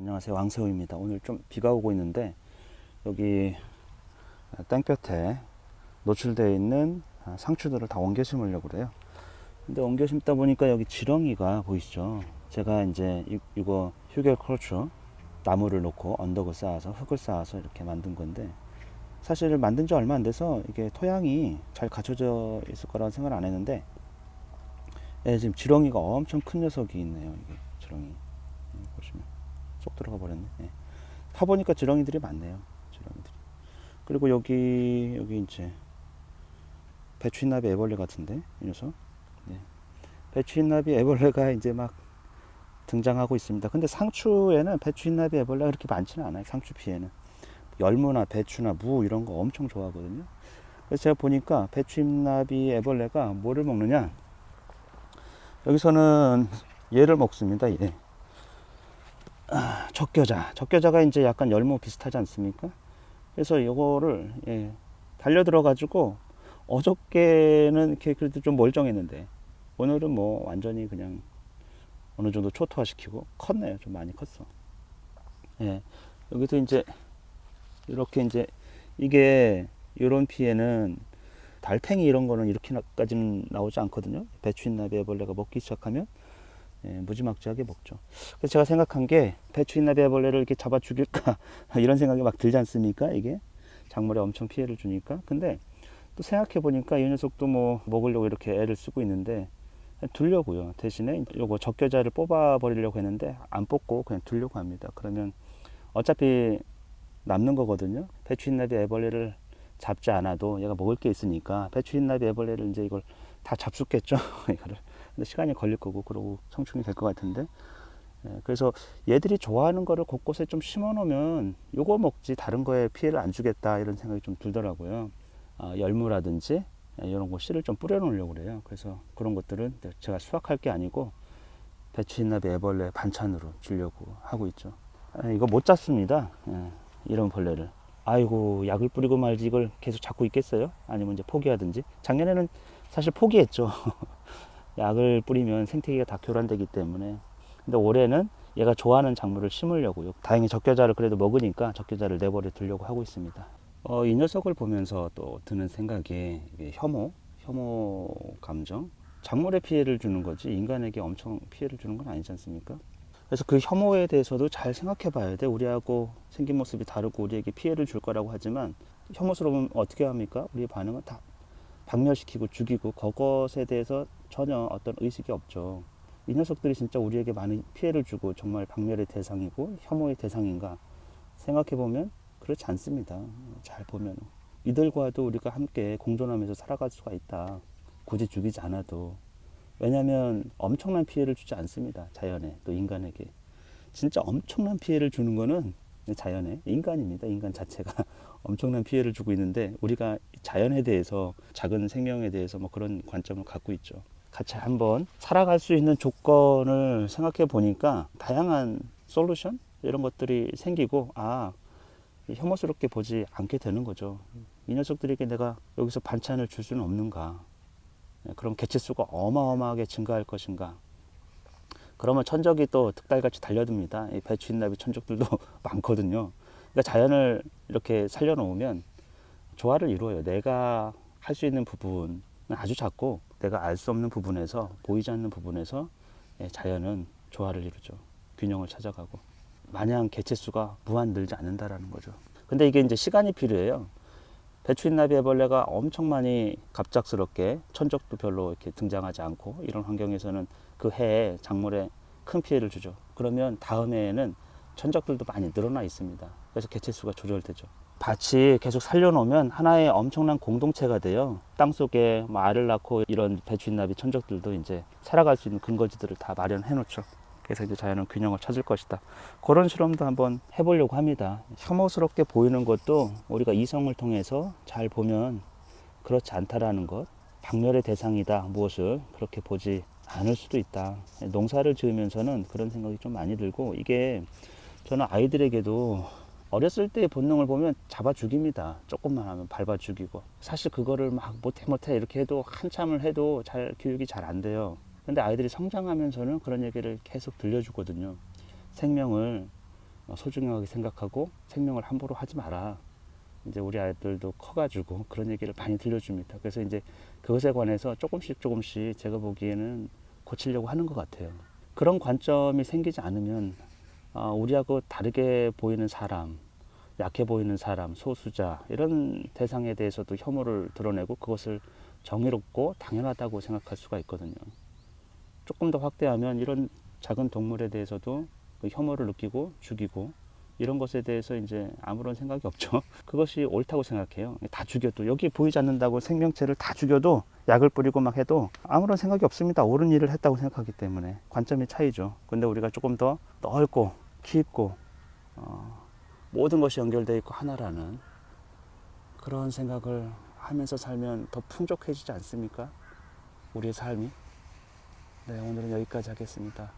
안녕하세요, 왕새우입니다. 오늘 좀 비가 오고 있는데 여기 땡볕에 노출되어 있는 상추들을 다 옮겨 심으려고 그래요. 근데 옮겨 심다 보니까 여기 지렁이가 보이시죠? 제가 이제 이거 휴겔 컬처 나무를 놓고 언덕을 쌓아서 흙을 쌓아서 이렇게 만든 건데, 사실 만든 지 얼마 안 돼서 이게 토양이 잘 갖춰져 있을 거라는 생각을 안 했는데, 지금 지렁이가 엄청 큰 녀석이 있네요. 이게 지렁이 보시면 쏙 들어가 버렸네. 파보니까 지렁이들이 많네요. 지렁이들이. 그리고 여기 이제 배추흰나비 애벌레 같은데, 이 녀석. 네. 배추흰나비 애벌레가 이제 막 등장하고 있습니다. 근데 상추에는 배추흰나비 애벌레가 그렇게 많지는 않아요. 상추 피에는 열무나 배추나 무 이런 거 엄청 좋아하거든요. 그래서 제가 보니까 배추흰나비 애벌레가 뭐를 먹느냐, 여기서는 얘를 먹습니다. 얘. 적겨자가 이제 약간 열무 비슷하지 않습니까? 그래서 이거를 달려들어 가지고, 어저께는 이렇게 그래도 좀 멀쩡했는데 오늘은 뭐 완전히 그냥 어느 정도 초토화 시키고 컸네요. 좀 많이 컸어. 여기도 이제 이렇게 이제 이게 이런 피해는 달팽이 이런 거는 이렇게까지는 나오지 않거든요. 배추흰나비 애벌레가 먹기 시작하면 무지막지하게 먹죠. 그래서 제가 생각한 게, 배추흰나비 애벌레를 이렇게 잡아 죽일까 이런 생각이 막 들지 않습니까? 이게 작물에 엄청 피해를 주니까. 근데 또 생각해 보니까 이 녀석도 뭐 먹으려고 이렇게 애를 쓰고 있는데 두려고요. 대신에 요거 적겨자를 뽑아 버리려고 했는데 안 뽑고 그냥 두려고 합니다. 그러면 어차피 남는 거거든요. 배추흰나비 애벌레를 잡지 않아도 얘가 먹을 게 있으니까 배추흰나비 애벌레를 이제 이걸 다 잡숫겠죠. 이거를. 근데 시간이 걸릴 거고, 그러고 성충이 될 것 같은데, 그래서 얘들이 좋아하는 거를 곳곳에 좀 심어 놓으면 요거 먹지 다른 거에 피해를 안 주겠다, 이런 생각이 좀 들더라고요. 열무라든지 이런 거 씨를 좀 뿌려 놓으려고 그래요. 그래서 그런 것들은 제가 수확할 게 아니고 배추흰나비 애벌레 반찬으로 주려고 하고 있죠. 이거 못 잡습니다. 이런 벌레를. 아이고, 약을 뿌리고 말지 이걸 계속 잡고 있겠어요? 아니면 이제 포기하든지. 작년에는 사실 포기했죠. 약을 뿌리면 생태계가 다 교란되기 때문에. 근데 올해는 얘가 좋아하는 작물을 심으려고요. 다행히 적겨자를 그래도 먹으니까 적겨자를 내버려 두려고 하고 있습니다. 이 녀석을 보면서 또 드는 생각이, 혐오 감정. 작물에 피해를 주는 거지 인간에게 엄청 피해를 주는 건 아니지 않습니까? 그래서 그 혐오에 대해서도 잘 생각해 봐야 돼. 우리하고 생긴 모습이 다르고 우리에게 피해를 줄 거라고 하지만, 혐오스러우면 어떻게 합니까? 우리의 반응은 다 박멸시키고 죽이고, 그것에 대해서 전혀 어떤 의식이 없죠. 이 녀석들이 진짜 우리에게 많은 피해를 주고 정말 박멸의 대상이고 혐오의 대상인가 생각해 보면 그렇지 않습니다. 잘 보면 이들과도 우리가 함께 공존하면서 살아갈 수가 있다. 굳이 죽이지 않아도. 왜냐하면 엄청난 피해를 주지 않습니다. 자연에, 또 인간에게. 진짜 엄청난 피해를 주는 거는 자연에, 인간입니다. 인간 자체가 엄청난 피해를 주고 있는데, 우리가 자연에 대해서, 작은 생명에 대해서 뭐 그런 관점을 갖고 있죠. 같이 한번 살아갈 수 있는 조건을 생각해 보니까 다양한 솔루션 이런 것들이 생기고, 혐오스럽게 보지 않게 되는 거죠. 이 녀석들에게 내가 여기서 반찬을 줄 수는 없는가? 그럼 개체수가 어마어마하게 증가할 것인가? 그러면 천적이 또 득달같이 달려듭니다. 이 배추흰나비 천적들도 많거든요. 그러니까 자연을 이렇게 살려놓으면 조화를 이루어요. 내가 할 수 있는 부분은 아주 작고, 내가 알 수 없는 부분에서, 보이지 않는 부분에서 자연은 조화를 이루죠. 균형을 찾아가고. 마냥 개체수가 무한 늘지 않는다라는 거죠. 근데 이게 이제 시간이 필요해요. 배추흰나비 애벌레가 엄청 많이 갑작스럽게, 천적도 별로 이렇게 등장하지 않고 이런 환경에서는 그 해에 작물에 큰 피해를 주죠. 그러면 다음 해에는 천적들도 많이 늘어나 있습니다. 그래서 개체수가 조절되죠. 밭이 계속 살려놓으면 하나의 엄청난 공동체가 돼요. 땅속에 알을 낳고 이런 배추흰나비 천적들도 이제 살아갈 수 있는 근거지들을 다 마련해 놓죠. 그래서 이제 자연은 균형을 찾을 것이다. 그런 실험도 한번 해보려고 합니다. 혐오스럽게 보이는 것도 우리가 이성을 통해서 잘 보면 그렇지 않다라는 것, 박멸의 대상이다 무엇을 그렇게 보지 않을 수도 있다. 농사를 지으면서는 그런 생각이 좀 많이 들고, 이게 저는 아이들에게도 어렸을 때의 본능을 보면 잡아 죽입니다. 조금만 하면 밟아 죽이고. 사실 그거를 막 못해 이렇게 해도, 한참을 해도 잘 교육이 잘 안 돼요. 근데 아이들이 성장하면서는 그런 얘기를 계속 들려주거든요. 생명을 소중하게 생각하고 생명을 함부로 하지 마라. 이제 우리 아이들도 커가지고 그런 얘기를 많이 들려줍니다. 그래서 이제 그것에 관해서 조금씩 제가 보기에는 고치려고 하는 것 같아요. 그런 관점이 생기지 않으면 우리하고 다르게 보이는 사람, 약해 보이는 사람, 소수자 이런 대상에 대해서도 혐오를 드러내고 그것을 정의롭고 당연하다고 생각할 수가 있거든요. 조금 더 확대하면 이런 작은 동물에 대해서도 그 혐오를 느끼고 죽이고 이런 것에 대해서 이제 아무런 생각이 없죠. 그것이 옳다고 생각해요. 다 죽여도 여기 보이지 않는다고 생명체를 다 죽여도 약을 뿌리고 막 해도 아무런 생각이 없습니다. 옳은 일을 했다고 생각하기 때문에 관점의 차이죠. 근데 우리가 조금 더 넓고 깊고 모든 것이 연결되어 있고 하나라는 그런 생각을 하면서 살면 더 풍족해지지 않습니까? 우리의 삶이. 네, 오늘은 여기까지 하겠습니다.